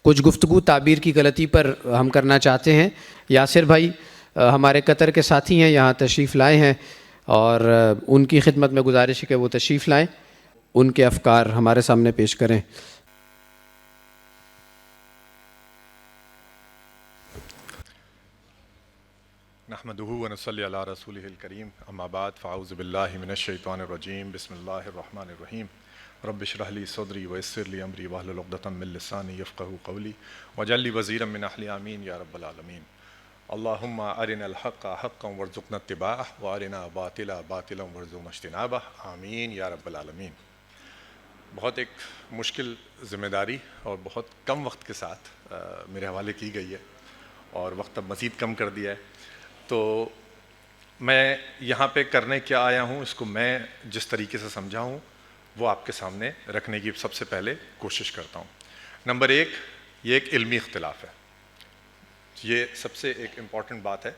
کچھ گفتگو تعبیر کی غلطی پر ہم کرنا چاہتے ہیں۔ یاسر بھائی ہمارے قطر کے ساتھی ہیں، یہاں تشریف لائے ہیں، اور ان کی خدمت میں گزارش ہے کہ وہ تشریف لائیں، ان کے افکار ہمارے سامنے پیش کریں۔ نحمده ونصلی علی رسولہ الکریم، اما بعد فاعوذ باللہ من الشیطان الرجیم، بسم اللہ الرحمن الرحیم۔ رب اشرح لی صدری ویسر لی امری واحلل عقدۃ من لسانی یفقہوا قولی واجعل لی وزیرا من اہلی، آمین یا رب العالمین۔ اللہم ارنا الحق حقا وارزقنا اتباعہ وارنا باطلا باطلا وارزقنا اجتنابہ، آمین یا رب العالمین۔ بہت ایک مشکل ذمہ داری اور بہت کم وقت کے ساتھ میرے حوالے کی گئی ہے، اور وقت اب مزید کم کر دیا ہے، تو میں یہاں پہ کرنے کیا آیا ہوں، اس کو میں جس طریقے سے سمجھا ہوں وہ آپ کے سامنے رکھنے کی سب سے پہلے کوشش کرتا ہوں۔ نمبر ایک، یہ ایک علمی اختلاف ہے۔ یہ سب سے ایک امپورٹنٹ بات ہے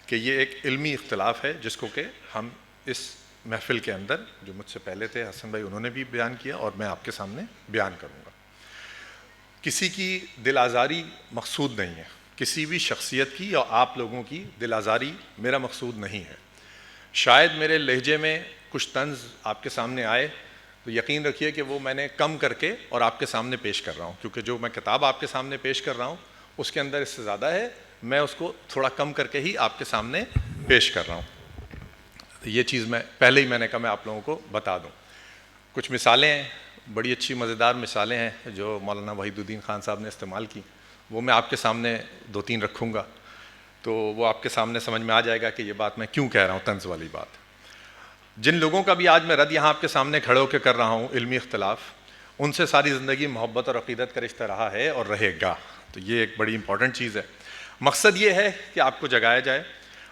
کہ یہ ایک علمی اختلاف ہے جس کو کہ ہم اس محفل کے اندر، جو مجھ سے پہلے تھے حسن بھائی، انہوں نے بھی بیان کیا اور میں آپ کے سامنے بیان کروں گا۔ کسی کی دل آزاری مقصود نہیں ہے، کسی بھی شخصیت کی یا آپ لوگوں کی دل آزاری میرا مقصود نہیں ہے۔ شاید میرے لہجے میں کچھ طنز آپ کے سامنے آئے تو یقین رکھیے کہ وہ میں نے کم کر کے اور آپ کے سامنے پیش کر رہا ہوں، کیونکہ جو میں کتاب آپ کے سامنے پیش کر رہا ہوں اس کے اندر اس سے زیادہ ہے، میں اس کو تھوڑا کم کر کے ہی آپ کے سامنے پیش کر رہا ہوں۔ یہ چیز میں پہلے ہی میں نے کہا میں آپ لوگوں کو بتا دوں۔ کچھ مثالیں ہیں، بڑی اچھی مزیدار مثالیں ہیں جو مولانا وحید الدین خان صاحب نے استعمال کی، وہ میں آپ کے سامنے دو تین رکھوں گا تو وہ آپ کے سامنے سمجھ میں آ جائے گا کہ یہ بات میں کیوں کہہ رہا ہوں، طنز والی بات۔ جن لوگوں کا بھی آج میں رد یہاں آپ کے سامنے کھڑے ہو کے کر رہا ہوں، علمی اختلاف، ان سے ساری زندگی محبت اور عقیدت کا رشتہ رہا ہے اور رہے گا، تو یہ ایک بڑی امپورٹنٹ چیز ہے۔ مقصد یہ ہے کہ آپ کو جگایا جائے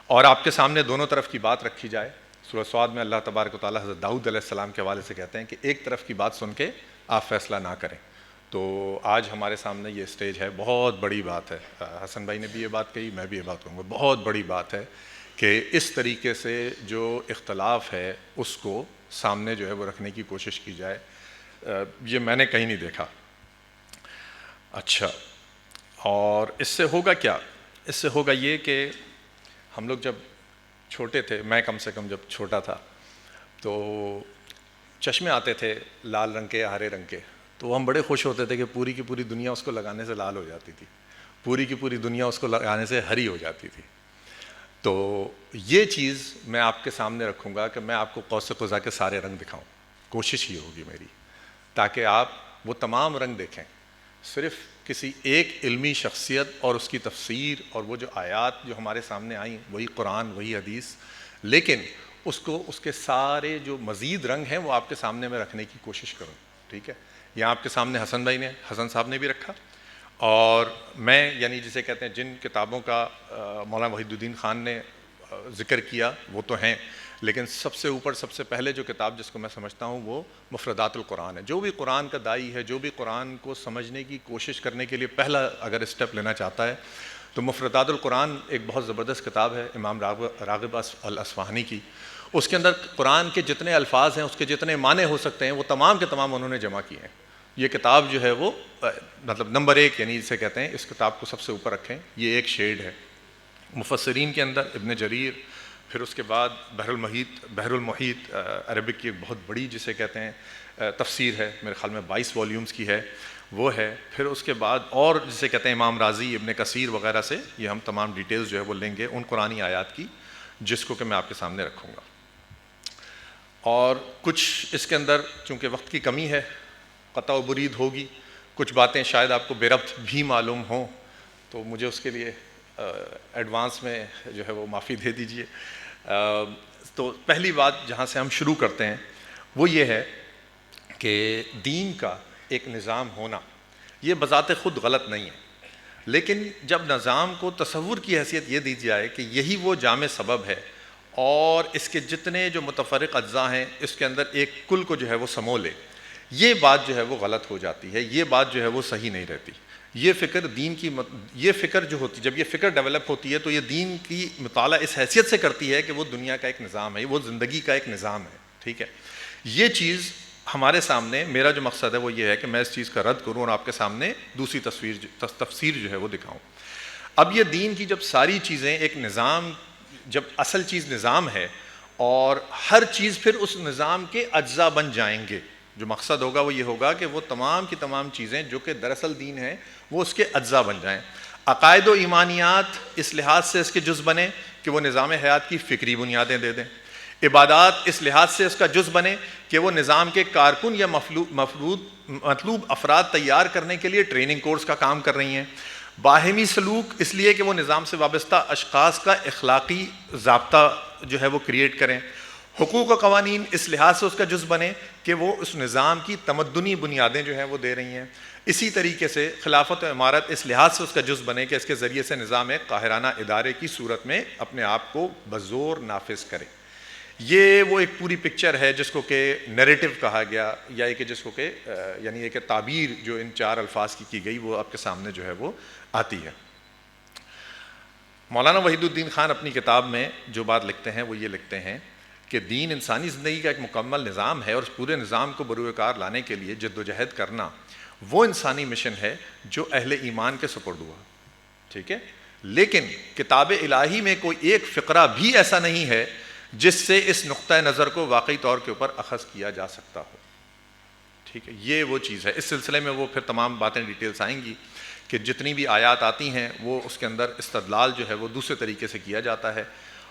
اور آپ کے سامنے دونوں طرف کی بات رکھی جائے۔ سورہ صاد میں اللہ تبارک و تعالیٰ حضرت داؤد علیہ السلام کے حوالے سے کہتے ہیں کہ ایک طرف کی بات سن کے آپ فیصلہ نہ کریں۔ تو آج ہمارے سامنے یہ اسٹیج ہے، بہت بڑی بات ہے، حسن بھائی نے بھی یہ بات کہی، میں بھی یہ بات کہوں گا، بہت بڑی بات ہے کہ اس طریقے سے جو اختلاف ہے اس کو سامنے جو ہے وہ رکھنے کی کوشش کی جائے۔ یہ میں نے کہیں نہیں دیکھا۔ اچھا، اور اس سے ہوگا کیا؟ اس سے ہوگا یہ کہ ہم لوگ جب چھوٹے تھے، میں کم سے کم جب چھوٹا تھا تو چشمے آتے تھے لال رنگ کے، ہرے رنگ کے، تو ہم بڑے خوش ہوتے تھے کہ پوری کی پوری دنیا اس کو لگانے سے لال ہو جاتی تھی، پوری کی پوری دنیا اس کو لگانے سے ہری ہو جاتی تھی۔ تو یہ چیز میں آپ کے سامنے رکھوں گا کہ میں آپ کو قوس قزح کے سارے رنگ دکھاؤں، کوشش یہ ہوگی میری، تاکہ آپ وہ تمام رنگ دیکھیں۔ صرف کسی ایک علمی شخصیت اور اس کی تفسیر اور وہ جو آیات جو ہمارے سامنے آئیں، وہی قرآن، وہی حدیث، لیکن اس کو اس کے سارے جو مزید رنگ ہیں وہ آپ کے سامنے میں رکھنے کی کوشش کروں، ٹھیک ہے؟ یہاں آپ کے سامنے حسن بھائی نے، حسن صاحب نے بھی رکھا، اور میں یعنی جسے کہتے ہیں جن کتابوں کا مولانا وحید الدین خان نے ذکر کیا وہ تو ہیں، لیکن سب سے اوپر سب سے پہلے جو کتاب جس کو میں سمجھتا ہوں وہ مفردات القرآن ہے۔ جو بھی قرآن کا داعی ہے، جو بھی قرآن کو سمجھنے کی کوشش کرنے کے لیے پہلا اگر اسٹیپ لینا چاہتا ہے تو مفردات القرآن ایک بہت زبردست کتاب ہے امام راغب الاصفہانی کی۔ اس کے اندر قرآن کے جتنے الفاظ ہیں، اس کے جتنے معنی ہو سکتے ہیں، وہ تمام کے تمام انہوں نے جمع کیے ہیں۔ یہ کتاب جو ہے وہ مطلب نمبر ایک، یعنی جسے کہتے ہیں اس کتاب کو سب سے اوپر رکھیں، یہ ایک شیڈ ہے۔ مفسرین کے اندر ابن جریر، پھر اس کے بعد بحر المحیط عربک کی ایک بہت بڑی جسے کہتے ہیں تفسیر ہے، میرے خیال میں 22 والیومز کی ہے، وہ ہے۔ پھر اس کے بعد اور جسے کہتے ہیں امام رازی، ابن کثیر وغیرہ سے یہ ہم تمام ڈیٹیلز جو ہے وہ لیں گے ان قرآنی آیات کی، جس کو کہ میں آپ کے سامنے رکھوں گا۔ اور کچھ اس کے اندر چونکہ وقت کی کمی ہے، قطع و برید ہوگی، کچھ باتیں شاید آپ کو بے ربط بھی معلوم ہوں، تو مجھے اس کے لیے ایڈوانس میں جو ہے وہ معافی دے دیجئے۔ تو پہلی بات جہاں سے ہم شروع کرتے ہیں وہ یہ ہے کہ دین کا ایک نظام ہونا یہ بذات خود غلط نہیں ہے، لیکن جب نظام کو تصور کی حیثیت یہ دی جائے کہ یہی وہ جامع سبب ہے اور اس کے جتنے جو متفرق اجزاء ہیں اس کے اندر ایک کل کو جو ہے وہ سمو لے، یہ بات جو ہے وہ غلط ہو جاتی ہے، یہ بات جو ہے وہ صحیح نہیں رہتی۔ یہ فکر دین کی یہ فکر جو ہوتی، جب یہ فکر ڈیولپ ہوتی ہے تو یہ دین کی مطالعہ اس حیثیت سے کرتی ہے کہ وہ دنیا کا ایک نظام ہے، وہ زندگی کا ایک نظام ہے، ٹھیک ہے؟ یہ چیز ہمارے سامنے میرا جو مقصد ہے وہ یہ ہے کہ میں اس چیز کا رد کروں اور آپ کے سامنے دوسری تفسیر جو ہے وہ دکھاؤں. اب یہ دین کی جب ساری چیزیں ایک نظام، جب اصل چیز نظام ہے اور ہر چیز پھر اس نظام کے اجزاء بن جائیں گے، جو مقصد ہوگا وہ یہ ہوگا کہ وہ تمام کی تمام چیزیں جو کہ دراصل دین ہے وہ اس کے اجزاء بن جائیں. عقائد و ایمانیات اس لحاظ سے اس کے جز بنے کہ وہ نظام حیات کی فکری بنیادیں دے دیں. عبادات اس لحاظ سے اس کا جز بنے کہ وہ نظام کے کارکن یا مطلوب افراد تیار کرنے کے لیے ٹریننگ کورس کا کام کر رہی ہیں. باہمی سلوک اس لیے کہ وہ نظام سے وابستہ اشخاص کا اخلاقی ضابطہ جو ہے وہ کریٹ کریں. حقوق و قوانین اس لحاظ سے اس کا جز بنے کہ وہ اس نظام کی تمدنی بنیادیں جو ہیں وہ دے رہی ہیں. اسی طریقے سے خلافت و امارت اس لحاظ سے اس کا جز بنے کہ اس کے ذریعے سے نظام قاہرانہ ادارے کی صورت میں اپنے آپ کو بزور نافذ کرے. یہ وہ ایک پوری پکچر ہے جس کو کہ نیریٹو کہا گیا، یا کہ جس کو کہ یعنی یہ کہ تعبیر جو ان چار الفاظ کی گئی وہ آپ کے سامنے جو ہے وہ آتی ہے. مولانا وحید الدین خان اپنی کتاب میں جو بات لکھتے ہیں وہ یہ لکھتے ہیں کہ دین انسانی زندگی کا ایک مکمل نظام ہے اور اس پورے نظام کو بروئے کار لانے کے لیے جد و جہد کرنا وہ انسانی مشن ہے جو اہل ایمان کے سپرد ہوا. ٹھیک ہے، لیکن کتاب الہی میں کوئی ایک فقرہ بھی ایسا نہیں ہے جس سے اس نقطہ نظر کو واقعی طور کے اوپر اخذ کیا جا سکتا ہو. ٹھیک ہے، یہ وہ چیز ہے. اس سلسلے میں وہ پھر تمام باتیں ڈیٹیلز آئیں گی کہ جتنی بھی آیات آتی ہیں وہ اس کے اندر استدلال جو ہے وہ دوسرے طریقے سے کیا جاتا ہے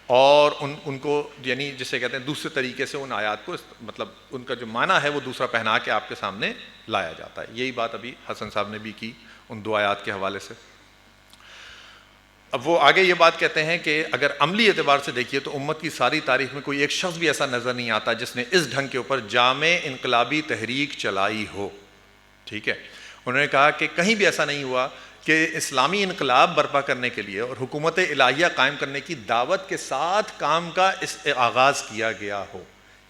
اور ان کو یعنی جسے کہتے ہیں دوسرے طریقے سے ان آیات کو مطلب ان کا جو معنی ہے وہ دوسرا پہنا کے آپ کے سامنے لایا جاتا ہے. یہی بات ابھی حسن صاحب نے بھی کی ان دو آیات کے حوالے سے. اب وہ آگے یہ بات کہتے ہیں کہ اگر عملی اعتبار سے دیکھیے تو امت کی ساری تاریخ میں کوئی ایک شخص بھی ایسا نظر نہیں آتا جس نے اس ڈھنگ کے اوپر جامع انقلابی تحریک چلائی ہو. ٹھیک ہے، انہوں نے کہا کہ کہیں بھی ایسا نہیں ہوا کہ اسلامی انقلاب برپا کرنے کے لیے اور حکومت الہیہ قائم کرنے کی دعوت کے ساتھ کام کا آغاز کیا گیا ہو.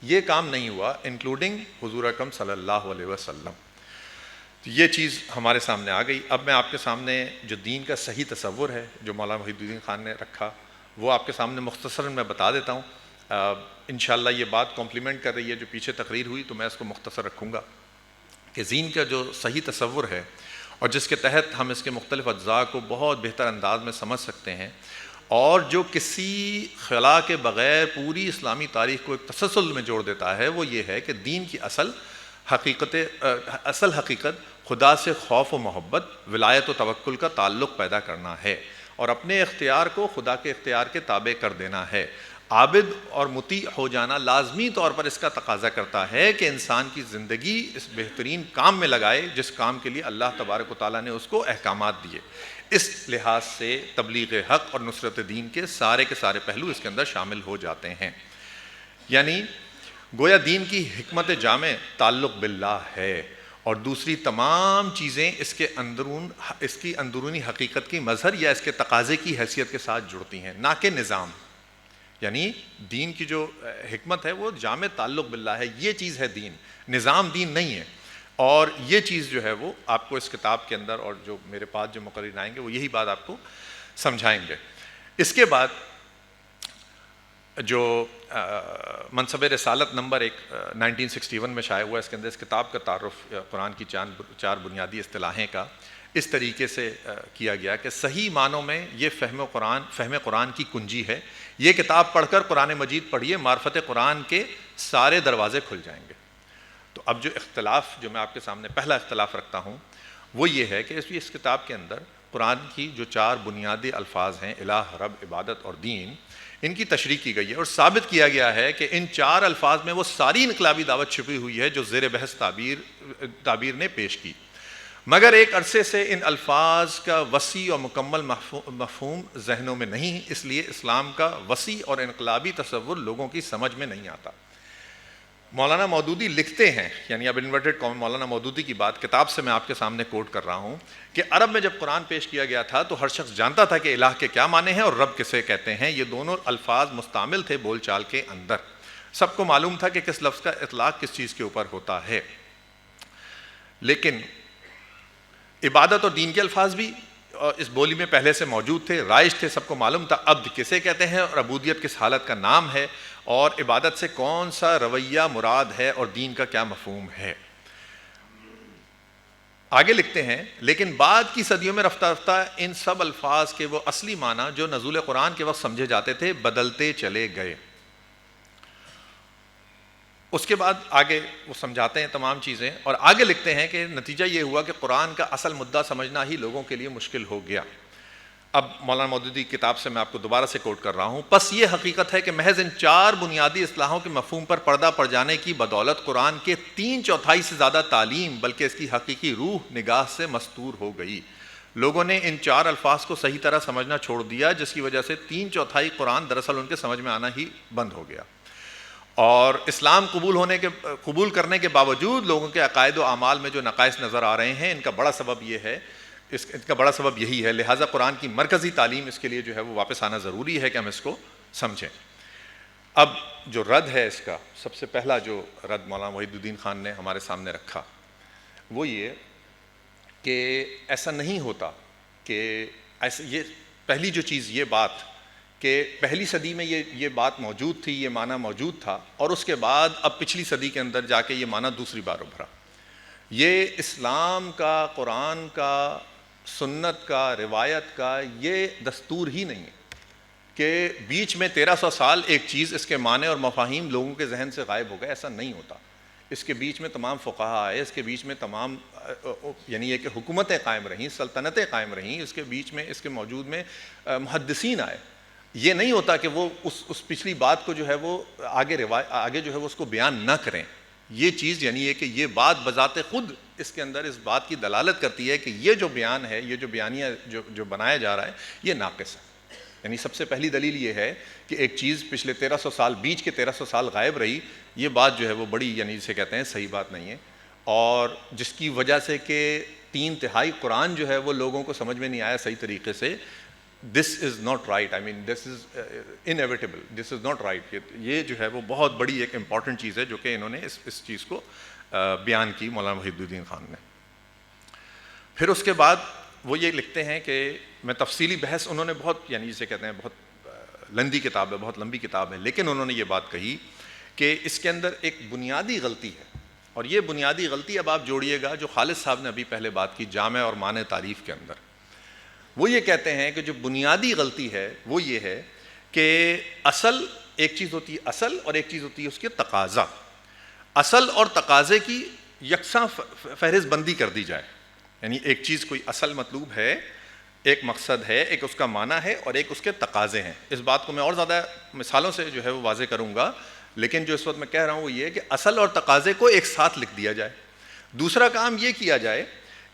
یہ کام نہیں ہوا انکلوڈنگ حضور اکرم صلی اللہ علیہ وسلم. یہ چیز ہمارے سامنے آ گئی. اب میں آپ کے سامنے جو دین کا صحیح تصور ہے جو مولانا وحید الدین خان نے رکھا وہ آپ کے سامنے مختصراً میں بتا دیتا ہوں. انشاءاللہ یہ بات کمپلیمنٹ کر رہی ہے جو پیچھے تقریر ہوئی تو میں اس کو مختصر رکھوں گا کہ دین کا جو صحیح تصور ہے اور جس کے تحت ہم اس کے مختلف اجزاء کو بہت بہتر انداز میں سمجھ سکتے ہیں اور جو کسی خلا کے بغیر پوری اسلامی تاریخ کو ایک تسلسل میں جوڑ دیتا ہے وہ یہ ہے کہ دین کی اصل حقیقت خدا سے خوف و محبت، ولایت و توکل کا تعلق پیدا کرنا ہے اور اپنے اختیار کو خدا کے اختیار کے تابع کر دینا ہے. عابد اور مطیع ہو جانا لازمی طور پر اس کا تقاضا کرتا ہے کہ انسان کی زندگی اس بہترین کام میں لگائے جس کام کے لیے اللہ تبارک و تعالیٰ نے اس کو احکامات دیے. اس لحاظ سے تبلیغ حق اور نصرت دین کے سارے پہلو اس کے اندر شامل ہو جاتے ہیں. یعنی گویا دین کی حکمت جامع تعلق باللہ ہے اور دوسری تمام چیزیں اس کی اندرونی حقیقت کی مظہر یا اس کے تقاضے کی حیثیت کے ساتھ جڑتی ہیں، نہ کہ نظام. یعنی دین کی جو حکمت ہے وہ جامع تعلق باللہ ہے، یہ چیز ہے دین، نظام دین نہیں ہے. اور یہ چیز جو ہے وہ آپ کو اس کتاب کے اندر اور جو میرے پاس جو مقررین آئیں گے وہ یہی بات آپ کو سمجھائیں گے. اس کے بعد جو منصب رسالت نمبر 1961 میں شائع ہوا، اس کے اندر اس کتاب کا تعارف قرآن کی چار بنیادی اصطلاحیں کا اس طریقے سے کیا گیا کہ صحیح معنوں میں یہ فہم قرآن کی کنجی ہے. یہ کتاب پڑھ کر قرآن مجید پڑھیے، معرفت قرآن کے سارے دروازے کھل جائیں گے. تو اب جو اختلاف جو میں آپ کے سامنے پہلا اختلاف رکھتا ہوں وہ یہ ہے کہ اس کتاب کے اندر قرآن کی جو 4 بنیادی الفاظ ہیں الہ، رب، عبادت اور دین، ان کی تشریح کی گئی ہے اور ثابت کیا گیا ہے کہ ان 4 الفاظ میں وہ ساری انقلابی دعوت چھپی ہوئی ہے جو زیر بحث تعبیر نے پیش کی. مگر ایک عرصے سے ان الفاظ کا وسیع اور مکمل مفہوم ذہنوں میں نہیں، اس لیے اسلام کا وسیع اور انقلابی تصور لوگوں کی سمجھ میں نہیں آتا. مولانا مودودی لکھتے ہیں، یعنی اب انورٹڈ کام مولانا مودودی کی بات کتاب سے میں آپ کے سامنے کوٹ کر رہا ہوں کہ عرب میں جب قرآن پیش کیا گیا تھا تو ہر شخص جانتا تھا کہ الہ کے کیا معنی ہیں اور رب کسے کہتے ہیں. یہ دونوں الفاظ مستعمل تھے بول چال کے اندر. سب کو معلوم تھا کہ کس لفظ کا اطلاق کس چیز کے اوپر ہوتا ہے. لیکن عبادت اور دین کے الفاظ بھی اس بولی میں پہلے سے موجود تھے، رائج تھے، سب کو معلوم تھا عبد کسے کہتے ہیں اور عبودیت کس حالت کا نام ہے اور عبادت سے کون سا رویہ مراد ہے اور دین کا کیا مفہوم ہے۔ آگے لکھتے ہیں لیکن بعد کی صدیوں میں رفتہ رفتہ ان سب الفاظ کے وہ اصلی معنی جو نزول قرآن کے وقت سمجھے جاتے تھے بدلتے چلے گئے۔ اس کے بعد آگے وہ سمجھاتے ہیں تمام چیزیں اور آگے لکھتے ہیں کہ نتیجہ یہ ہوا کہ قرآن کا اصل مدعا سمجھنا ہی لوگوں کے لیے مشکل ہو گیا۔ اب مولانا مودودی کی کتاب سے میں آپ کو دوبارہ سے کوٹ کر رہا ہوں، پس یہ حقیقت ہے کہ محض ان 4 بنیادی اصطلاحوں کے مفہوم پر پردہ پڑ جانے کی بدولت قرآن کے 3/4 سے زیادہ تعلیم بلکہ اس کی حقیقی روح نگاہ سے مستور ہو گئی۔ لوگوں نے ان 4 الفاظ کو صحیح طرح سمجھنا چھوڑ دیا جس کی وجہ سے 3/4 قرآن دراصل ان کے سمجھ میں آنا ہی بند ہو گیا، اور اسلام قبول کرنے کے باوجود لوگوں کے عقائد و اعمال میں جو نقائص نظر آ رہے ہیں ان کا بڑا سبب یہ ہے، اس کا بڑا سبب یہی ہے۔ لہٰذا قرآن کی مرکزی تعلیم اس کے لیے جو ہے وہ واپس آنا ضروری ہے کہ ہم اس کو سمجھیں۔ اب جو رد ہے اس کا سب سے پہلا جو رد مولانا وحید الدین خان نے ہمارے سامنے رکھا وہ یہ کہ ایسا نہیں ہوتا کہ یہ پہلی جو چیز یہ بات کہ پہلی صدی میں یہ بات موجود تھی، یہ معنی موجود تھا اور اس کے بعد اب پچھلی صدی کے اندر جا کے یہ معنی دوسری بار ابھرا۔ یہ اسلام کا، قرآن کا، سنت کا، روایت کا یہ دستور ہی نہیں ہے کہ بیچ میں 1300 سال ایک چیز اس کے معنی اور مفاہیم لوگوں کے ذہن سے غائب ہو گئے، ایسا نہیں ہوتا۔ اس کے بیچ میں تمام فقہا آئے، اس کے بیچ میں تمام یعنی یہ کہ حکومتیں قائم رہیں، سلطنتیں قائم رہیں، اس کے بیچ میں اس کے موجود میں محدثین آئے۔ یہ نہیں ہوتا کہ وہ اس پچھلی بات کو جو ہے وہ آگے جو ہے وہ اس کو بیان نہ کریں۔ یہ چیز یعنی یہ کہ یہ بات بذات خود اس کے اندر اس بات کی دلالت کرتی ہے کہ یہ جو بیان ہے، یہ جو بیانیہ جو بنایا جا رہا ہے یہ ناقص ہے۔ یعنی سب سے پہلی دلیل یہ ہے کہ ایک چیز پچھلے 1300 سال بیچ کے 1300 سال غائب رہی، یہ بات جو ہے وہ بڑی یعنی جسے کہتے ہیں صحیح بات نہیں ہے، اور جس کی وجہ سے کہ 3/3 قرآن جو ہے وہ لوگوں کو سمجھ میں نہیں آیا صحیح طریقے سے۔ This is not right. I mean, this is inevitable. This is not right. یہ جو ہے وہ بہت بڑی ایک امپورٹنٹ چیز ہے جو کہ انہوں نے اس چیز کو بیان کی مولانا وحید الدین خان نے۔ پھر اس کے بعد وہ یہ لکھتے ہیں کہ میں تفصیلی بحث انہوں نے بہت یعنی جسے کہتے ہیں بہت لندی کتاب ہے، بہت لمبی کتاب ہے، لیکن انہوں نے یہ بات کہی کہ اس کے اندر ایک بنیادی غلطی ہے، اور یہ بنیادی غلطی اب آپ جوڑیے گا جو خالد صاحب نے ابھی پہلے بات کی جامع اور معنی تعریف کے اندر۔ وہ یہ کہتے ہیں کہ جو بنیادی غلطی ہے وہ یہ ہے کہ اصل ایک چیز ہوتی ہے اصل اور ایک چیز ہوتی ہے اس کے تقاضا۔ اصل اور تقاضے کی یکساں فہرست بندی کر دی جائے، یعنی ایک چیز کوئی اصل مطلوب ہے، ایک مقصد ہے، ایک اس کا معنی ہے اور ایک اس کے تقاضے ہیں۔ اس بات کو میں اور زیادہ مثالوں سے جو ہے وہ واضح کروں گا، لیکن جو اس وقت میں کہہ رہا ہوں وہ یہ ہے کہ اصل اور تقاضے کو ایک ساتھ لکھ دیا جائے۔ دوسرا کام یہ کیا جائے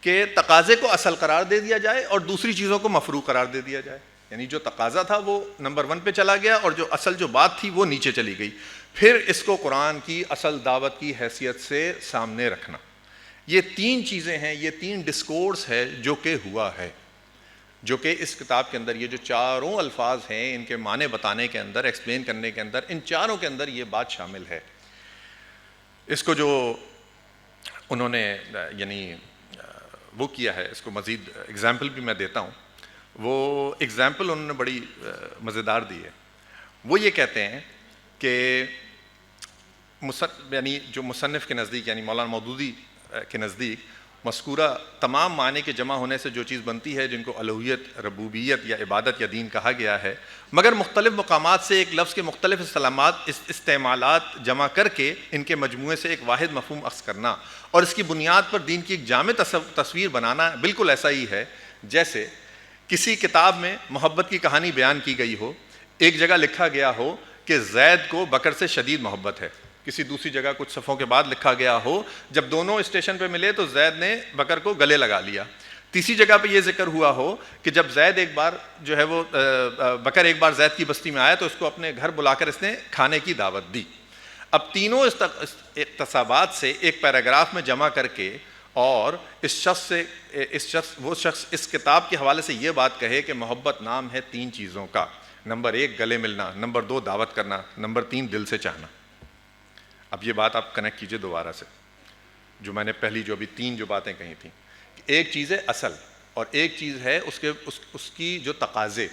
کہ تقاضے کو اصل قرار دے دیا جائے اور دوسری چیزوں کو مفروع قرار دے دیا جائے، یعنی جو تقاضا تھا وہ نمبر 1 پہ چلا گیا اور جو اصل جو بات تھی وہ نیچے چلی گئی۔ پھر اس کو قرآن کی اصل دعوت کی حیثیت سے سامنے رکھنا۔ یہ 3 چیزیں ہیں، یہ 3 ڈسکورس ہے جو کہ ہوا ہے، جو کہ اس کتاب کے اندر یہ جو 4 الفاظ ہیں ان کے معنی بتانے کے اندر، ایکسپلین کرنے کے اندر، ان 4 کے اندر یہ بات شامل ہے۔ اس کو جو انہوں نے یعنی وہ کیا ہے، اس کو مزید اگزامپل بھی میں دیتا ہوں۔ وہ اگزامپل انہوں نے بڑی مزیدار دی ہے۔ وہ یہ کہتے ہیں کہ یعنی جو مصنف کے نزدیک یعنی مولانا مودودی کے نزدیک مذکورہ تمام معنی کے جمع ہونے سے جو چیز بنتی ہے جن کو الوہیت، ربوبیت یا عبادت یا دین کہا گیا ہے، مگر مختلف مقامات سے ایک لفظ کے مختلف استعمالات جمع کر کے ان کے مجموعے سے ایک واحد مفہوم اخذ کرنا اور اس کی بنیاد پر دین کی ایک جامع تصویر بنانا بالکل ایسا ہی ہے جیسے کسی کتاب میں محبت کی کہانی بیان کی گئی ہو، ایک جگہ لکھا گیا ہو کہ زید کو بکر سے شدید محبت ہے، کسی دوسری جگہ کچھ صفحوں کے بعد لکھا گیا ہو جب دونوں اسٹیشن پہ ملے تو زید نے بکر کو گلے لگا لیا، تیسری جگہ پہ یہ ذکر ہوا ہو کہ جب زید ایک بار جو ہے وہ بکر ایک بار زید کی بستی میں آیا تو اس کو اپنے گھر بلا کر اس نے کھانے کی دعوت دی۔ اب تینوں اقتصابات سے ایک پیراگراف میں جمع کر کے اور وہ شخص اس کتاب کے حوالے سے یہ بات کہے کہ محبت نام ہے 3 چیزوں کا، نمبر 1 گلے ملنا، نمبر 2 دعوت کرنا، نمبر 3 دل سے چاہنا۔ اب یہ بات آپ کنیکٹ کیجئے دوبارہ سے جو میں نے پہلی جو ابھی 3 جو باتیں کہی تھیں، ایک چیز ہے اصل اور ایک چیز ہے اس کی جو تقاضے.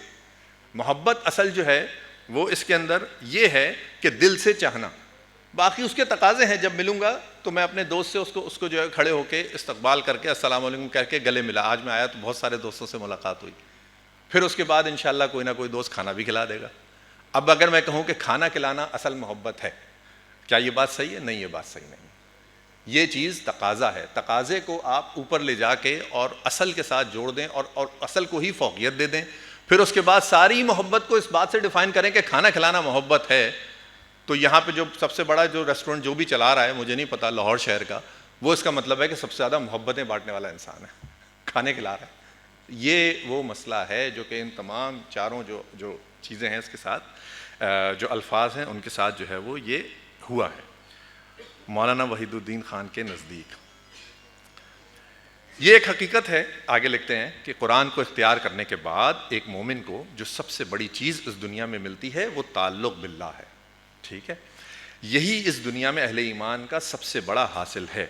محبت اصل جو ہے وہ اس کے اندر یہ ہے کہ دل سے چاہنا. باقی اس کے تقاضے ہیں. جب ملوں گا تو میں اپنے دوست سے اس کو جو ہے کھڑے ہو کے استقبال کر کے السلام علیکم کہہ کے گلے ملا. آج میں آیا تو بہت سارے دوستوں سے ملاقات ہوئی. پھر اس کے بعد انشاءاللہ کوئی نہ کوئی دوست کھانا بھی کھلا دے گا. اب اگر میں کہوں کہ کھانا کھلانا اصل محبت ہے, کیا یہ بات صحیح ہے؟ نہیں, یہ بات صحیح نہیں. یہ چیز تقاضا ہے. تقاضے کو آپ اوپر لے جا کے اور اصل کے ساتھ جوڑ دیں اور اصل کو ہی فوقیت دے دیں. پھر اس کے بعد ساری محبت کو اس بات سے ڈیفائن کریں کہ کھانا کھلانا محبت ہے. تو یہاں پہ جو سب سے بڑا جو ریسٹورنٹ جو بھی چلا رہا ہے, مجھے نہیں پتا, لاہور شہر کا, وہ اس کا مطلب ہے کہ سب سے زیادہ محبتیں بانٹنے والا انسان ہے, کھانے کھلا رہا ہے. یہ وہ مسئلہ ہے جو کہ ان تمام چاروں جو چیزیں ہیں اس کے ساتھ, جو الفاظ ہیں ان کے ساتھ جو ہے وہ یہ ہوا ہے. مولانا وحید الدین خان کے نزدیک یہ ایک حقیقت ہے. آگے لکھتے ہیں کہ قرآن کو اختیار کرنے کے بعد ایک مومن کو جو سب سے بڑی چیز اس دنیا میں ملتی ہے وہ تعلق باللہ ہے. ٹھیک ہے, یہی اس دنیا میں اہل ایمان کا سب سے بڑا حاصل ہے.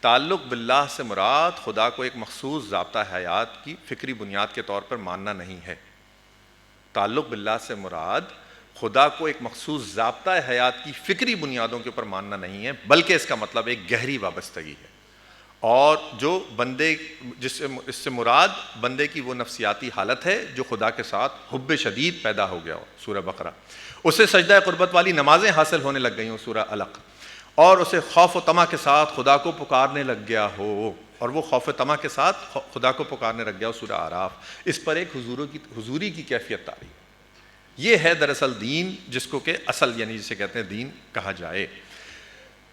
تعلق باللہ سے مراد خدا کو ایک مخصوص ضابطہ حیات کی فکری بنیاد کے طور پر ماننا نہیں ہے. تعلق باللہ سے مراد خدا کو ایک مخصوص ضابطہ حیات کی فکری بنیادوں کے اوپر ماننا نہیں ہے, بلکہ اس کا مطلب ایک گہری وابستگی ہے. اور جو بندے اس سے مراد بندے کی وہ نفسیاتی حالت ہے جو خدا کے ساتھ حب شدید پیدا ہو گیا ہو. سورہ بقرہ. اسے سجدہ قربت والی نمازیں حاصل ہونے لگ گئی ہوں. سورہ علق. اور اسے خوف و طمع کے ساتھ خدا کو پکارنے لگ گیا ہو, اور وہ خوف و طمع کے ساتھ خدا کو پکارنے لگ گیا ہو. سورہ اعراف. اس پر ایک حضوری کی کیفیت طاری. یہ ہے دراصل دین, جس کو کہ اصل یعنی جسے کہتے ہیں دین کہا جائے.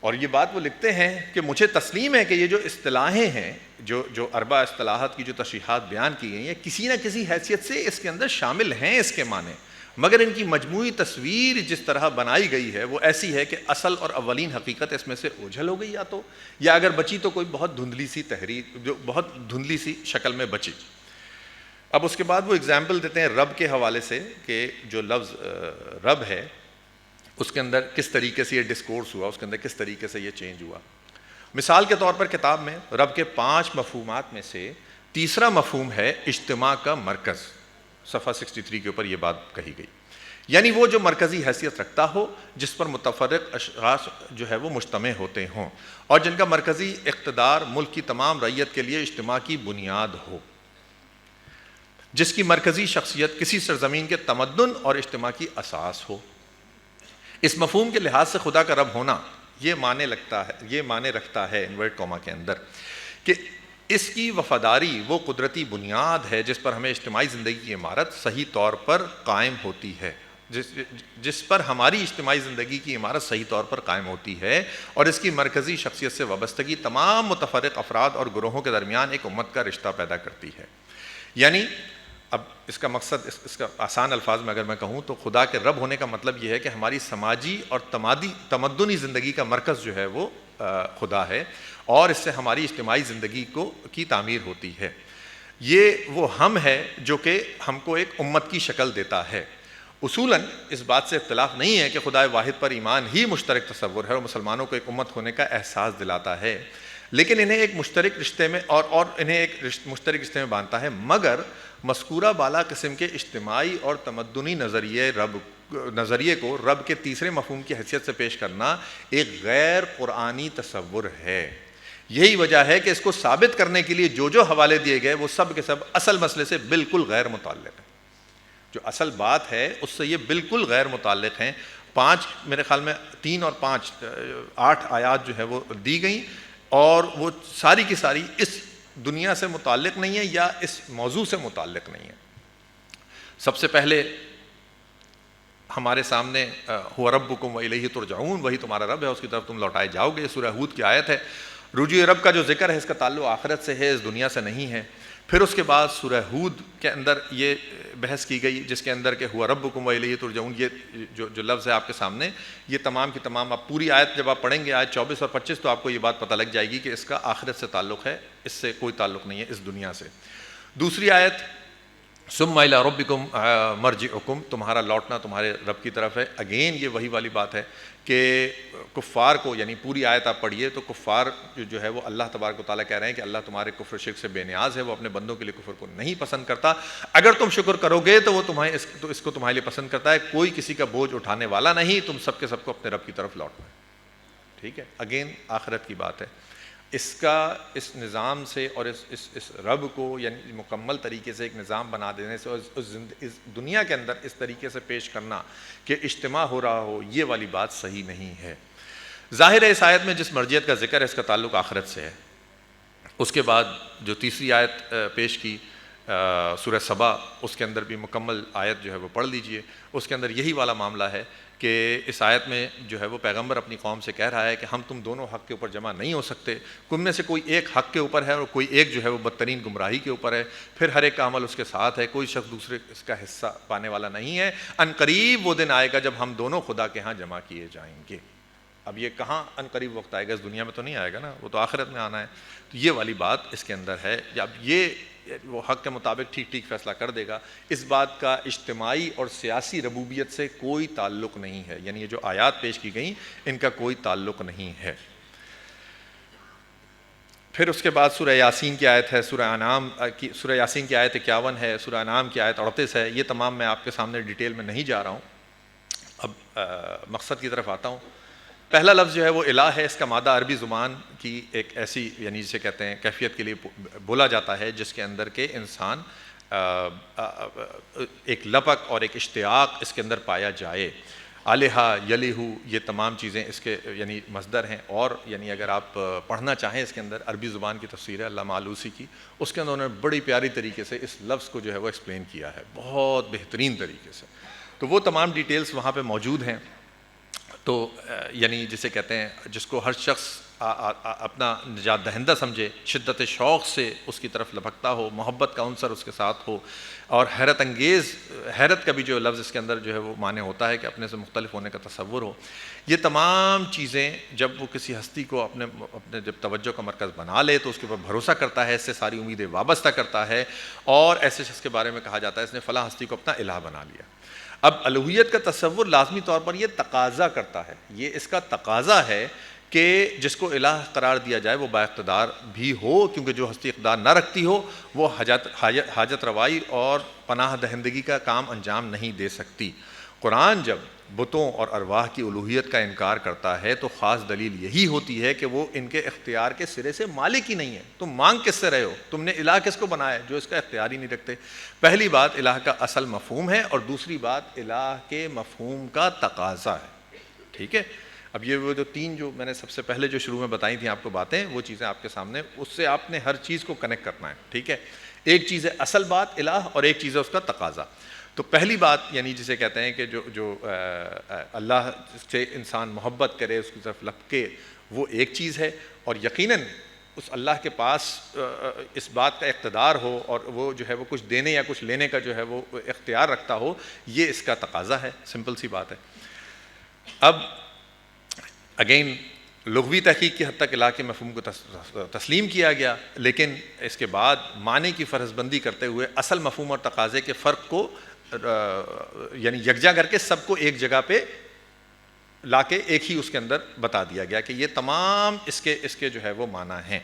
اور یہ بات وہ لکھتے ہیں کہ مجھے تسلیم ہے کہ یہ جو اصطلاحیں ہیں, جو اربع اصطلاحات کی جو تشریحات بیان کی گئی ہیں, کسی نہ کسی حیثیت سے اس کے اندر شامل ہیں اس کے معنی, مگر ان کی مجموعی تصویر جس طرح بنائی گئی ہے وہ ایسی ہے کہ اصل اور اولین حقیقت اس میں سے اوجھل ہو گئی, یا اگر بچی تو کوئی بہت دھندلی سی تحریر, جو بہت دھندلی سی شکل میں بچی. اب اس کے بعد وہ اگزامپل دیتے ہیں رب کے حوالے سے کہ جو لفظ رب ہے اس کے اندر کس طریقے سے یہ ڈسکورس ہوا, اس کے اندر کس طریقے سے یہ چینج ہوا. مثال کے طور پر کتاب میں رب کے 5 مفہومات میں سے تیسرا مفہوم ہے اجتماع کا مرکز. صفحہ 63 کے اوپر یہ بات کہی گئی, یعنی وہ جو مرکزی حیثیت رکھتا ہو جس پر متفرق اشخاص جو ہے وہ مجتمع ہوتے ہوں, اور جن کا مرکزی اقتدار ملک کی تمام رعیت کے لیے اجتماع کی بنیاد ہو, جس کی مرکزی شخصیت کسی سرزمین کے تمدن اور اجتماع کی اساس ہو. اس مفہوم کے لحاظ سے خدا کا رب ہونا یہ معنی رکھتا ہے انورٹ کوما کے اندر کہ اس کی وفاداری وہ قدرتی بنیاد ہے جس پر ہمیں اجتماعی زندگی کی عمارت صحیح طور پر قائم ہوتی ہے, جس پر ہماری اجتماعی زندگی کی عمارت صحیح طور پر قائم ہوتی ہے, اور اس کی مرکزی شخصیت سے وابستگی تمام متفرق افراد اور گروہوں کے درمیان ایک امت کا رشتہ پیدا کرتی ہے. یعنی اب اس کا مقصد, اس کا آسان الفاظ میں اگر میں کہوں تو خدا کے رب ہونے کا مطلب یہ ہے کہ ہماری سماجی اور تمدنی زندگی کا مرکز جو ہے وہ خدا ہے, اور اس سے ہماری اجتماعی زندگی کی تعمیر ہوتی ہے. یہ وہ ہم ہے جو کہ ہم کو ایک امت کی شکل دیتا ہے. اصولاً اس بات سے اختلاف نہیں ہے کہ خدا واحد پر ایمان ہی مشترک تصور ہے اور مسلمانوں کو ایک امت ہونے کا احساس دلاتا ہے, لیکن انہیں ایک مشترک رشتے میں اور انہیں ایک مشترک رشتے میں باندھتا ہے. مگر مذکورہ بالا قسم کے اجتماعی اور تمدنی نظریے کو رب کے تیسرے مفہوم کی حیثیت سے پیش کرنا ایک غیر قرآنی تصور ہے. یہی وجہ ہے کہ اس کو ثابت کرنے کے لیے جو حوالے دیے گئے وہ سب کے سب اصل مسئلے سے بالکل غیر متعلق ہیں. جو اصل بات ہے اس سے یہ بالکل غیر متعلق ہیں. 5 میرے خیال میں 3 اور 5 8 آیات جو ہے وہ دی گئیں, اور وہ ساری کی ساری اس دنیا سے متعلق نہیں ہے یا اس موضوع سے متعلق نہیں ہے. سب سے پہلے ہمارے سامنے ہوا ربکم و الیہ ترجعون, وہی تمہارا رب ہے, اس کی طرف تم لوٹائے جاؤ گے. سورہ ہود کی آیت ہے. رجوع رب کا جو ذکر ہے اس کا تعلق آخرت سے ہے, اس دنیا سے نہیں ہے. پھر اس کے بعد سورہ ہود کے اندر یہ بحث کی گئی جس کے اندر کہ ہوا ربکم و الیہ ترجعون, یہ جو لفظ ہے آپ کے سامنے, یہ تمام کی تمام آپ پوری آیت جب آپ پڑھیں گے آیت 24 اور 25 تو آپ کو یہ بات پتہ لگ جائے گی کہ اس کا آخرت سے تعلق ہے, اس سے کوئی تعلق نہیں ہے اس دنیا سے. دوسری آیت ثم الی ربکم مرجعکم، تمہارا لوٹنا تمہارے رب کی طرف ہے. اگین یہ وہی والی بات ہے کہ کفار کو، یعنی پوری آیت آپ پڑھیے تو کفار جو ہے وہ اللہ تبارک و تعالیٰ کہہ رہے ہیں کہ اللہ تمہارے کفر شرک سے بے نیاز ہے، وہ اپنے بندوں کے لیے کفر کو نہیں پسند کرتا. اگر تم شکر کرو گے تو وہ اس کو تمہارے لیے پسند کرتا ہے. کوئی کسی کا بوجھ اٹھانے والا نہیں، تم سب کے سب کو اپنے رب کی طرف لوٹنا ہے. ٹھیک ہے، اگین آخرت کی بات ہے. اس نظام سے اور اس رب کو یعنی مکمل طریقے سے ایک نظام بنا دینے سے اور اس دنیا کے اندر اس طریقے سے پیش کرنا کہ اجتماع ہو رہا ہو، یہ والی بات صحیح نہیں ہے. ظاہر ہے اس آیت میں جس مرجعیت کا ذکر ہے اس کا تعلق آخرت سے ہے. اس کے بعد جو تیسری آیت پیش کی سورہ سبا، اس کے اندر بھی مکمل آیت جو ہے وہ پڑھ لیجئے. اس کے اندر یہی والا معاملہ ہے کہ اس آیت میں جو ہے وہ پیغمبر اپنی قوم سے کہہ رہا ہے کہ ہم تم دونوں حق کے اوپر جمع نہیں ہو سکتے. تم میں سے کوئی ایک حق کے اوپر ہے اور کوئی ایک جو ہے وہ بدترین گمراہی کے اوپر ہے. پھر ہر ایک کا عمل اس کے ساتھ ہے، کوئی شخص دوسرے اس کا حصہ پانے والا نہیں ہے. ان قریب وہ دن آئے گا جب ہم دونوں خدا کے ہاں جمع کیے جائیں گے. اب یہ کہاں ان قریب وقت آئے گا؟ اس دنیا میں تو نہیں آئے گا نا، وہ تو آخرت میں آنا ہے. تو یہ والی بات اس کے اندر ہے. اب یہ وہ حق کے مطابق ٹھیک ٹھیک فیصلہ کر دے گا. اس بات کا اجتماعی اور سیاسی ربوبیت سے کوئی تعلق نہیں ہے. یعنی یہ جو آیات پیش کی گئیں ان کا کوئی تعلق نہیں ہے. پھر اس کے بعد سورہ یاسین کی آیت ہے، سورہ یاسین کی آیت 51 ہے، سورہ انعام کی آیت 38 ہے. یہ تمام میں آپ کے سامنے ڈیٹیل میں نہیں جا رہا ہوں. اب مقصد کی طرف آتا ہوں. پہلا لفظ جو ہے وہ الہ ہے. اس کا مادہ عربی زبان کی ایک ایسی یعنی جسے کہتے ہیں کیفیت کے لیے بولا جاتا ہے جس کے اندر کے انسان ایک لپک اور ایک اشتیاق اس کے اندر پایا جائے. الہ یلیہ، یہ تمام چیزیں اس کے یعنی مصدر ہیں. اور یعنی اگر آپ پڑھنا چاہیں اس کے اندر عربی زبان کی تفسیر ہے علامہ آلوسی کی، اس کے اندر انہوں نے بڑی پیاری طریقے سے اس لفظ کو جو ہے وہ ایکسپلین کیا ہے، بہت بہترین طریقے سے. تو وہ تمام ڈیٹیلز وہاں پہ موجود ہیں. تو یعنی جسے کہتے ہیں جس کو ہر شخص اپنا نجات دہندہ سمجھے، شدت شوق سے اس کی طرف لپکتا ہو، محبت کا عنصر اس کے ساتھ ہو، اور حیرت انگیز، حیرت کا بھی جو لفظ اس کے اندر جو ہے وہ معنی ہوتا ہے کہ اپنے سے مختلف ہونے کا تصور ہو. یہ تمام چیزیں جب وہ کسی ہستی کو اپنے جب توجہ کا مرکز بنا لے تو اس کے اوپر بھروسہ کرتا ہے، اس سے ساری امیدیں وابستہ کرتا ہے، اور ایسے شخص کے بارے میں کہا جاتا ہے اس نے فلاں ہستی کو اپنا الہ بنا لیا. اب الوہیت کا تصور لازمی طور پر یہ تقاضا کرتا ہے، یہ اس کا تقاضا ہے کہ جس کو الہ قرار دیا جائے وہ با اقتدار بھی ہو، کیونکہ جو ہستی اقتدار نہ رکھتی ہو وہ حاجت روائی اور پناہ دہندگی کا کام انجام نہیں دے سکتی. قرآن جب بتوں اور ارواح کی الوہیت کا انکار کرتا ہے تو خاص دلیل یہی ہوتی ہے کہ وہ ان کے اختیار کے سرے سے مالک ہی نہیں ہے. تم مانگ کس سے رہے ہو؟ تم نے الہ کس کو بنایا ہے جو اس کا اختیار ہی نہیں رکھتے؟ پہلی بات الہ کا اصل مفہوم ہے، اور دوسری بات الہ کے مفہوم کا تقاضا ہے. ٹھیک ہے، اب یہ وہ جو تین جو میں نے سب سے پہلے جو شروع میں بتائی تھیں آپ کو باتیں، وہ چیزیں آپ کے سامنے، اس سے آپ نے ہر چیز کو کنیکٹ کرنا ہے. ٹھیک ہے، ایک چیز ہے اصل بات الہ اور ایک چیز ہے اس کا تقاضا. تو پہلی بات یعنی جسے کہتے ہیں کہ جو اللہ سے انسان محبت کرے، اس کی طرف لپکے، وہ ایک چیز ہے، اور یقیناً اس اللہ کے پاس اس بات کا اقتدار ہو اور وہ جو ہے وہ کچھ دینے یا کچھ لینے کا جو ہے وہ اختیار رکھتا ہو، یہ اس کا تقاضا ہے. سمپل سی بات ہے. اب اگین لغوی تحقیق کی حد تک الہ کے مفہوم کو تسلیم کیا گیا، لیکن اس کے بعد معنی کی فرض بندی کرتے ہوئے اصل مفہوم اور تقاضے کے فرق کو یعنی یکجا کر کے سب کو ایک جگہ پہ لا کے ایک ہی اس کے اندر بتا دیا گیا کہ یہ تمام اس کے جو ہے وہ معنی ہیں.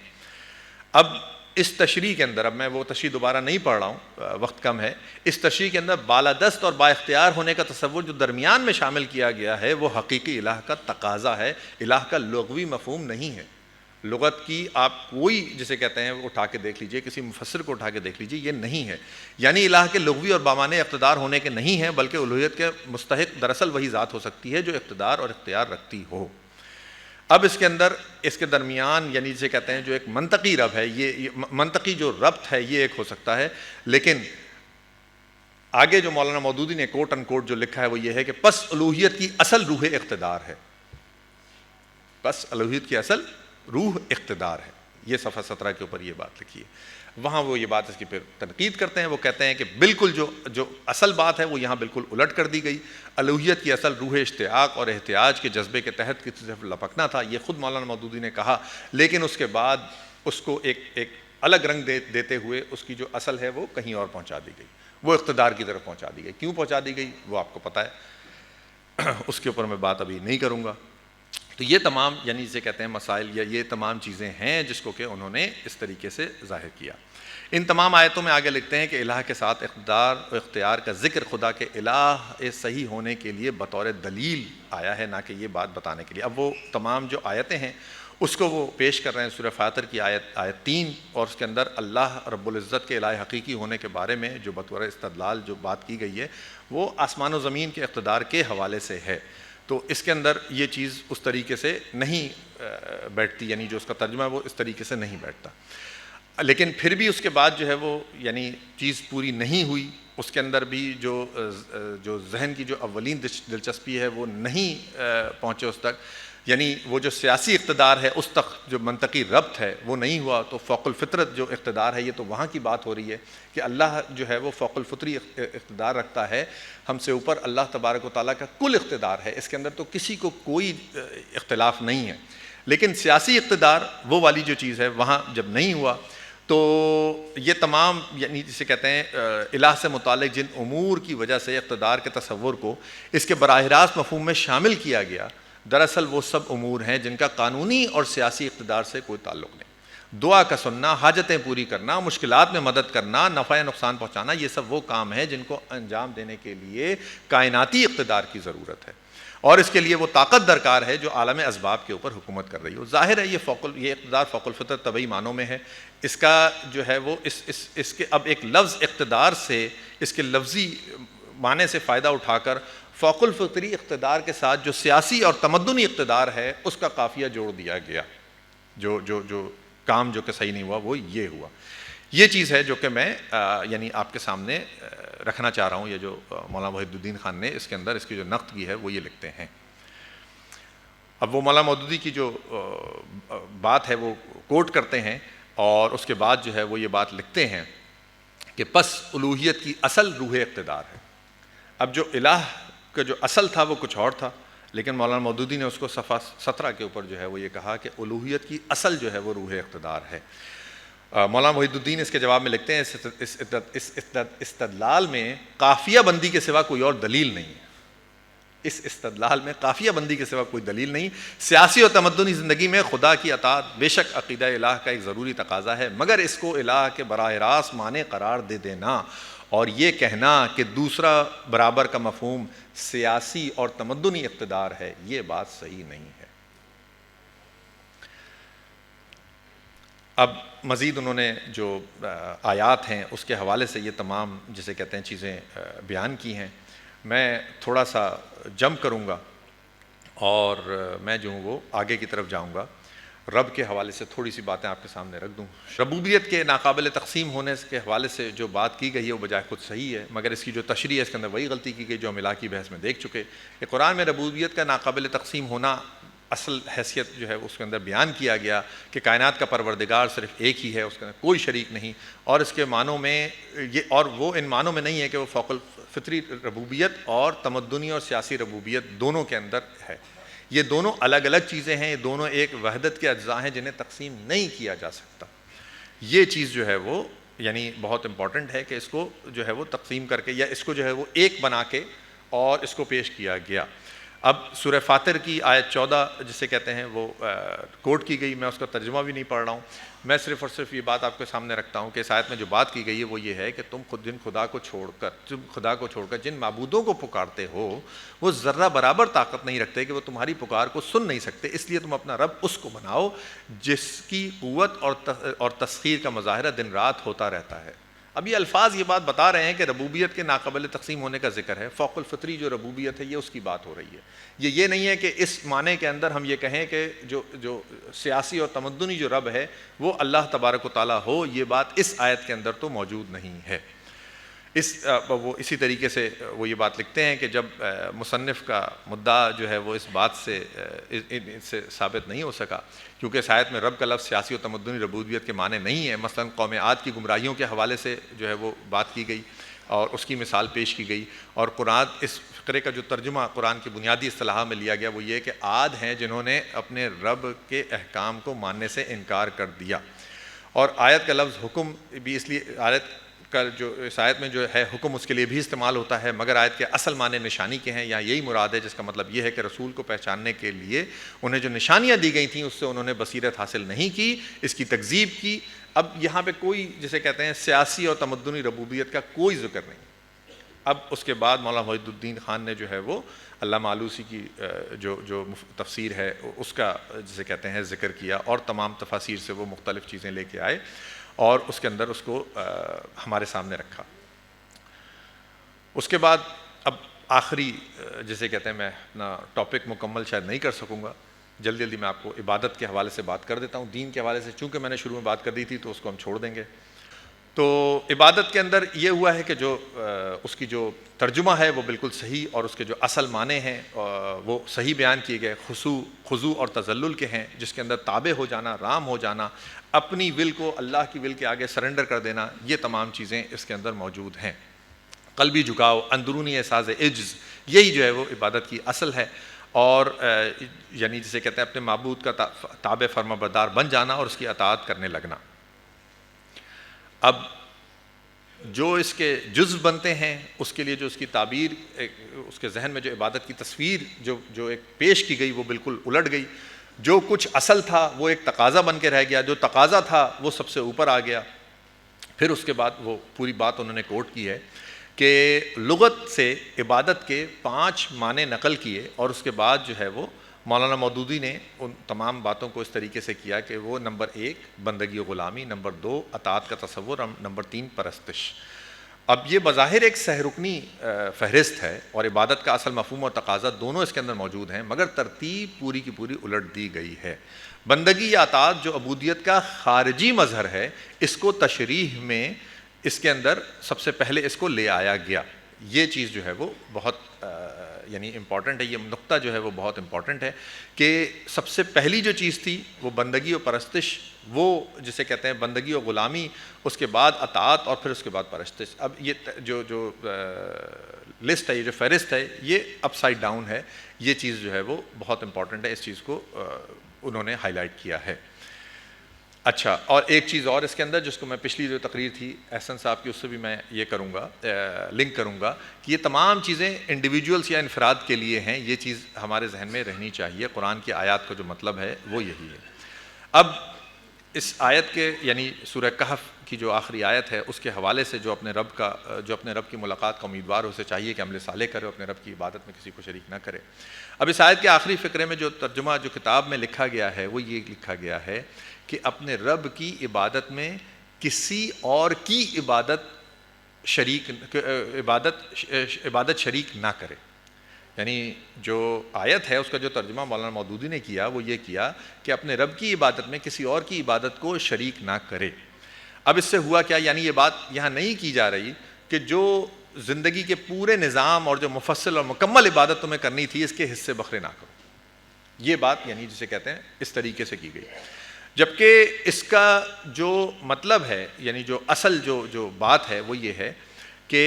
اب اس تشریح کے اندر، اب میں وہ تشریح دوبارہ نہیں پڑھ رہا ہوں، وقت کم ہے. اس تشریح کے اندر بالادست اور با اختیار ہونے کا تصور جو درمیان میں شامل کیا گیا ہے وہ حقیقی الہ کا تقاضا ہے، الہ کا لغوی مفہوم نہیں ہے. لغت کی آپ کوئی جسے کہتے ہیں وہ اٹھا کے دیکھ لیجئے، کسی مفسر کو اٹھا کے دیکھ لیجئے، یہ نہیں ہے. یعنی الہ کے لغوی اور بامعنی اقتدار ہونے کے نہیں ہیں، بلکہ الوہیت کے مستحق دراصل وہی ذات ہو سکتی ہے جو اقتدار اور اختیار رکھتی ہو. اب اس کے اندر اس کے درمیان یعنی جسے کہتے ہیں جو ایک منطقی رب ہے، یہ منطقی جو ربط ہے یہ ایک ہو سکتا ہے، لیکن آگے جو مولانا مودودی نے کوٹ ان کوٹ جو لکھا ہے وہ یہ ہے کہ پس الوہیت کی اصل روح اقتدار ہے. پس الوہیت کی اصل روح اقتدار ہے. یہ صفحہ 17 کے اوپر یہ بات لکھی ہے. وہاں وہ یہ بات اس کی پھر تنقید کرتے ہیں، وہ کہتے ہیں کہ بالکل جو اصل بات ہے وہ یہاں بالکل الٹ کر دی گئی. الوہیت کی اصل روح اشتیاق اور احتیاج کے جذبے کے تحت کسی طرف لپکنا تھا، یہ خود مولانا مودودی نے کہا، لیکن اس کے بعد اس کو ایک الگ رنگ دیتے ہوئے اس کی جو اصل ہے وہ کہیں اور پہنچا دی گئی، وہ اقتدار کی طرف پہنچا دی گئی. کیوں پہنچا دی گئی وہ آپ کو پتہ ہے، اس کے اوپر میں بات ابھی نہیں کروں گا. تو یہ تمام یعنی جسے کہتے ہیں مسائل یا یہ تمام چیزیں ہیں جس کو کہ انہوں نے اس طریقے سے ظاہر کیا. ان تمام آیتوں میں آگے لکھتے ہیں کہ الہ کے ساتھ اقتدار و اختیار کا ذکر خدا کے الہ صحیح ہونے کے لیے بطور دلیل آیا ہے، نہ کہ یہ بات بتانے کے لیے. اب وہ تمام جو آیتیں ہیں اس کو وہ پیش کر رہے ہیں سورہ فاطر کی آیت 3، اور اس کے اندر اللہ رب العزت کے الہ حقیقی ہونے کے بارے میں جو بطور استدلال جو بات کی گئی ہے وہ آسمان و زمین کے اقتدار کے حوالے سے ہے. تو اس کے اندر یہ چیز اس طریقے سے نہیں بیٹھتی، یعنی جو اس کا ترجمہ ہے وہ اس طریقے سے نہیں بیٹھتا. لیکن پھر بھی اس کے بعد جو ہے وہ یعنی چیز پوری نہیں ہوئی. اس کے اندر بھی جو ذہن کی جو اولین دلچسپی ہے وہ نہیں پہنچے اس تک، یعنی وہ جو سیاسی اقتدار ہے اس تک جو منطقی ربط ہے وہ نہیں ہوا. تو فوق الفطرت جو اقتدار ہے یہ تو وہاں کی بات ہو رہی ہے کہ اللہ جو ہے وہ فوق الفطری اقتدار رکھتا ہے، ہم سے اوپر اللہ تبارک و تعالیٰ کا کل اقتدار ہے، اس کے اندر تو کسی کو کوئی اختلاف نہیں ہے. لیکن سیاسی اقتدار وہ والی جو چیز ہے وہاں جب نہیں ہوا تو یہ تمام یعنی جسے کہتے ہیں الہ سے متعلق جن امور کی وجہ سے اقتدار کے تصور کو اس کے براہ راست مفہوم میں شامل کیا گیا، دراصل وہ سب امور ہیں جن کا قانونی اور سیاسی اقتدار سے کوئی تعلق نہیں. دعا کا سننا، حاجتیں پوری کرنا، مشکلات میں مدد کرنا، نفع نقصان پہنچانا، یہ سب وہ کام ہیں جن کو انجام دینے کے لیے کائناتی اقتدار کی ضرورت ہے، اور اس کے لیے وہ طاقت درکار ہے جو عالم اسباب کے اوپر حکومت کر رہی ہو. ظاہر ہے یہ اقتدار فوق الفطرت طبعی معنوں میں ہے. اس کا جو ہے وہ اس کے اب ایک لفظ اقتدار سے اس کے لفظی معنی سے فائدہ اٹھا کر فوق الفطری اقتدار کے ساتھ جو سیاسی اور تمدنی اقتدار ہے اس کا قافیہ جوڑ دیا گیا. جو کام جو کہ صحیح نہیں ہوا وہ یہ ہوا. یہ چیز ہے جو کہ میں یعنی آپ کے سامنے رکھنا چاہ رہا ہوں. یہ جو مولانا وحید الدین خان نے اس کے اندر اس کی جو نقد کی ہے وہ یہ لکھتے ہیں. اب وہ مولانا مودودی کی جو بات ہے وہ کوٹ کرتے ہیں اور اس کے بعد جو ہے وہ یہ بات لکھتے ہیں کہ پس الوہیت کی اصل روح اقتدار ہے. اب جو الہ کا جو اصل تھا وہ کچھ اور تھا، لیکن مولانا مودودی نے اس کو صفحہ 17 کے اوپر جو ہے وہ یہ کہا کہ الوہیت کی اصل جو ہے وہ روح اقتدار ہے. مولانا وحید الدین اس کے جواب میں لکھتے ہیں اس استدلال میں قافیہ بندی کے سوا کوئی اور دلیل نہیں ہے. اس استدلال میں قافیہ بندی کے سوا کوئی دلیل نہیں. سیاسی اور تمدنی زندگی میں خدا کی اطاعت بے شک عقیدہ الہ کا ایک ضروری تقاضا ہے، مگر اس کو الہ کے براہ راست معنی قرار دے دینا اور یہ کہنا کہ دوسرا برابر کا مفہوم سیاسی اور تمدنی اقتدار ہے، یہ بات صحیح نہیں ہے. اب مزید انہوں نے جو آیات ہیں اس کے حوالے سے یہ تمام جسے کہتے ہیں چیزیں بیان کی ہیں. میں تھوڑا سا جمپ کروں گا اور میں جو ہوں وہ آگے کی طرف جاؤں گا. رب کے حوالے سے تھوڑی سی باتیں آپ کے سامنے رکھ دوں. ربوبیت کے ناقابل تقسیم ہونے کے حوالے سے جو بات کی گئی ہے وہ بجائے خود صحیح ہے، مگر اس کی جو تشریح ہے اس کے اندر وہی غلطی کی گئی جو ہم الہ کی بحث میں دیکھ چکے کہ قرآن میں ربوبیت کا ناقابل تقسیم ہونا اصل حیثیت جو ہے اس کے اندر بیان کیا گیا کہ کائنات کا پروردگار صرف ایک ہی ہے، اس کے اندر کوئی شریک نہیں. اور اس کے معنوں میں یہ اور وہ ان معنوں میں نہیں ہے کہ وہ فوق الفطری ربوبیت اور تمدنی اور سیاسی ربوبیت دونوں کے اندر ہے. یہ دونوں الگ الگ چیزیں ہیں، یہ دونوں ایک وحدت کے اجزاء ہیں جنہیں تقسیم نہیں کیا جا سکتا. یہ چیز جو ہے وہ یعنی بہت امپورٹنٹ ہے کہ اس کو جو ہے وہ تقسیم کر کے یا اس کو جو ہے وہ ایک بنا کے اور اس کو پیش کیا گیا. اب سورہ فاطر کی آیت 14 جسے کہتے ہیں وہ کوٹ کی گئی. میں اس کا ترجمہ بھی نہیں پڑھ رہا ہوں، میں صرف اور صرف یہ بات آپ کے سامنے رکھتا ہوں کہ اس آیت میں جو بات کی گئی ہے وہ یہ ہے کہ تم خدا کو چھوڑ کر جن معبودوں کو پکارتے ہو وہ ذرہ برابر طاقت نہیں رکھتے کہ وہ تمہاری پکار کو سن نہیں سکتے، اس لیے تم اپنا رب اس کو بناؤ جس کی قوت اور تسخیر کا مظاہرہ دن رات ہوتا رہتا ہے. اب یہ الفاظ یہ بات بتا رہے ہیں کہ ربوبیت کے ناقابل تقسیم ہونے کا ذکر ہے. فوق الفطری جو ربوبیت ہے یہ اس کی بات ہو رہی ہے. یہ نہیں ہے کہ اس معنی کے اندر ہم یہ کہیں کہ جو سیاسی اور تمدنی جو رب ہے وہ اللہ تبارک و تعالیٰ ہو. یہ بات اس آیت کے اندر تو موجود نہیں ہے. وہ اسی طریقے سے وہ یہ بات لکھتے ہیں کہ جب مصنف کا مدعا جو ہے وہ اس بات سے ثابت نہیں ہو سکا کیونکہ اس آیت میں رب کا لفظ سیاسی و تمدنی ربوبیت کے معنی نہیں ہے. مثلا قوم عاد کی گمراہیوں کے حوالے سے جو ہے وہ بات کی گئی اور اس کی مثال پیش کی گئی. اور قرآن اس فقرے کا جو ترجمہ قرآن کی بنیادی اصطلاح میں لیا گیا وہ یہ کہ عاد ہیں جنہوں نے اپنے رب کے احکام کو ماننے سے انکار کر دیا. اور آیت کا لفظ حکم بھی اس لیے آیت کا جو اس آیت میں جو ہے حکم اس کے لیے بھی استعمال ہوتا ہے، مگر آیت کے اصل معنی نشانی کے ہیں. یہاں یہی مراد ہے، جس کا مطلب یہ ہے کہ رسول کو پہچاننے کے لیے انہیں جو نشانیاں دی گئی تھیں اس سے انہوں نے بصیرت حاصل نہیں کی، اس کی تکذیب کی. اب یہاں پہ کوئی جسے کہتے ہیں سیاسی اور تمدنی ربوبیت کا کوئی ذکر نہیں. اب اس کے بعد مولانا وحید الدین خان نے جو ہے وہ علامہ آلوسی کی جو تفسیر ہے اس کا جسے کہتے ہیں ذکر کیا، اور تمام تفاسیر سے وہ مختلف چیزیں لے کے آئے اور اس کے اندر اس کو ہمارے سامنے رکھا. اس کے بعد اب آخری جسے کہتے ہیں، میں اپنا ٹاپک مکمل شاید نہیں کر سکوں گا، جلدی جلدی میں آپ کو عبادت کے حوالے سے بات کر دیتا ہوں. دین کے حوالے سے چونکہ میں نے شروع میں بات کر دی تھی تو اس کو ہم چھوڑ دیں گے. تو عبادت کے اندر یہ ہوا ہے کہ جو اس کی جو ترجمہ ہے وہ بالکل صحیح، اور اس کے جو اصل معنی ہیں وہ صحیح بیان کیے گئے، خضوع اور تذلل کے ہیں، جس کے اندر تابع ہو جانا، رام ہو جانا، اپنی ول کو اللہ کی ول کے آگے سرنڈر کر دینا، یہ تمام چیزیں اس کے اندر موجود ہیں. قلبی جھکاؤ، اندرونی احساس عجز، یہی جو ہے وہ عبادت کی اصل ہے. اور یعنی جسے کہتے ہیں اپنے معبود کا تابع فرما بردار بن جانا اور اس کی اطاعت کرنے لگنا. اب جو اس کے جزو بنتے ہیں اس کے لیے جو اس کی تعبیر، اس کے ذہن میں جو عبادت کی تصویر جو ایک پیش کی گئی وہ بالکل الٹ گئی. جو کچھ اصل تھا وہ ایک تقاضا بن کے رہ گیا، جو تقاضا تھا وہ سب سے اوپر آ گیا. پھر اس کے بعد وہ پوری بات انہوں نے کوٹ کی ہے کہ لغت سے عبادت کے 5 معنی نقل کیے، اور اس کے بعد جو ہے وہ مولانا مودودی نے ان تمام باتوں کو اس طریقے سے کیا کہ وہ نمبر 1 بندگی و غلامی، نمبر 2 اطاعت کا تصور، نمبر 3 پرستش. اب یہ بظاہر ایک سہ رکنی فہرست ہے اور عبادت کا اصل مفہوم اور تقاضا دونوں اس کے اندر موجود ہیں، مگر ترتیب پوری کی پوری الٹ دی گئی ہے. بندگی یا اطاعت جو عبودیت کا خارجی مظہر ہے، اس کو تشریح میں اس کے اندر سب سے پہلے اس کو لے آیا گیا. یہ چیز جو ہے وہ بہت یعنی امپورٹنٹ ہے، یہ نقطہ جو ہے وہ بہت امپورٹنٹ ہے کہ سب سے پہلی جو چیز تھی وہ بندگی و پرستش، وہ جسے کہتے ہیں بندگی و غلامی، اس کے بعد اطاعت اور پھر اس کے بعد پرستش. اب یہ جو لسٹ ہے، یہ جو فہرست ہے، یہ اپ سائڈ ڈاؤن ہے. یہ چیز جو ہے وہ بہت امپورٹنٹ ہے، اس چیز کو انہوں نے ہائی لائٹ کیا ہے. اچھا، اور ایک چیز اور اس کے اندر جس کو میں پچھلی جو تقریر تھی احسن صاحب کی، اس سے بھی میں یہ کروں گا، لنک کروں گا کہ یہ تمام چیزیں انڈیویجولس یا انفراد کے لیے ہیں. یہ چیز ہمارے ذہن میں رہنی چاہیے. قرآن کی آیات کا جو مطلب ہے وہ یہی ہے. اب اس آیت کے یعنی سورہ کہف کی جو آخری آیت ہے اس کے حوالے سے جو اپنے رب کی ملاقات کا امیدوار اسے چاہیے کہ عمل صالح کرے، اپنے رب کی عبادت میں کسی کو شریک نہ کرے. اب اس آیت کے آخری فقرے میں جو ترجمہ جو کتاب میں لکھا گیا ہے وہ یہ لکھا گیا ہے کہ اپنے رب کی عبادت میں کسی اور کی عبادت شریک نہ کرے. یعنی جو آیت ہے اس کا جو ترجمہ مولانا مودودی نے کیا وہ یہ کیا کہ اپنے رب کی عبادت میں کسی اور کی عبادت کو شریک نہ کرے. اب اس سے ہوا کیا؟ یعنی یہ بات یہاں نہیں کی جا رہی کہ جو زندگی کے پورے نظام اور جو مفصل اور مکمل عبادت تمہیں کرنی تھی اس کے حصے بکھرے نہ کرو. یہ بات یعنی جسے کہتے ہیں اس طریقے سے کی گئی. جبکہ اس کا جو مطلب ہے یعنی جو اصل جو بات ہے وہ یہ ہے کہ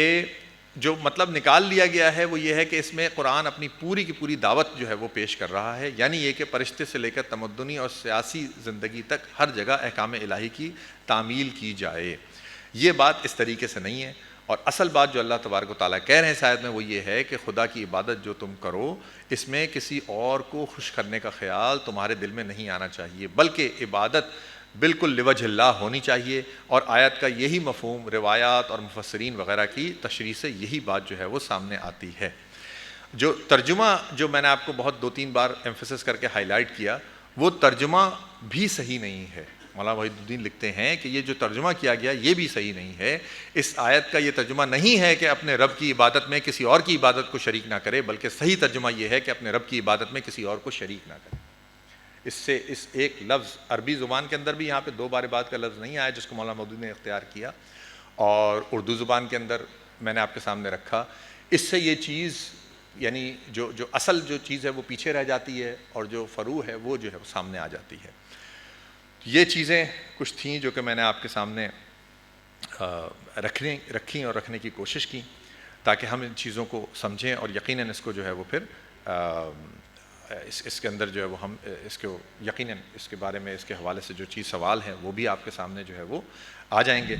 جو مطلب نکال لیا گیا ہے وہ یہ ہے کہ اس میں قرآن اپنی پوری کی پوری دعوت جو ہے وہ پیش کر رہا ہے. یعنی یہ کہ فرشتے سے لے کر تمدنی اور سیاسی زندگی تک ہر جگہ احکام الہی کی تعمیل کی جائے. یہ بات اس طریقے سے نہیں ہے. اور اصل بات جو اللہ تبارک و تعالیٰ کہہ رہے ہیں شاید میں وہ یہ ہے کہ خدا کی عبادت جو تم کرو اس میں کسی اور کو خوش کرنے کا خیال تمہارے دل میں نہیں آنا چاہیے، بلکہ عبادت بالکل لوجہ اللہ ہونی چاہیے. اور آیت کا یہی مفہوم روایات اور مفسرین وغیرہ کی تشریح سے یہی بات جو ہے وہ سامنے آتی ہے. جو ترجمہ جو میں نے آپ کو بہت 2-3 بار ایمفسس کر کے ہائی لائٹ کیا وہ ترجمہ بھی صحیح نہیں ہے. مولانا وحید الدین لکھتے ہیں کہ یہ جو ترجمہ کیا گیا یہ بھی صحیح نہیں ہے. اس آیت کا یہ ترجمہ نہیں ہے کہ اپنے رب کی عبادت میں کسی اور کی عبادت کو شریک نہ کرے، بلکہ صحیح ترجمہ یہ ہے کہ اپنے رب کی عبادت میں کسی اور کو شریک نہ کرے. اس ایک لفظ عربی زبان کے اندر بھی یہاں پہ 2 بار عبادت کا لفظ نہیں آیا جس کو مولانا مودودی نے اختیار کیا، اور اردو زبان کے اندر میں نے آپ کے سامنے رکھا. اس سے یہ چیز یعنی جو اصل جو چیز ہے وہ پیچھے رہ جاتی ہے اور جو فروع ہے وہ جو ہے وہ سامنے آ جاتی ہے. یہ چیزیں کچھ تھیں جو کہ میں نے آپ کے سامنے رکھیں اور رکھنے کی کوشش کی تاکہ ہم ان چیزوں کو سمجھیں اور یقیناً اس کو جو ہے وہ پھر اس کے اندر جو ہے وہ ہم اس کو یقیناً اس کے بارے میں اس کے حوالے سے جو چیز سوال ہیں وہ بھی آپ کے سامنے جو ہے وہ آ جائیں گے.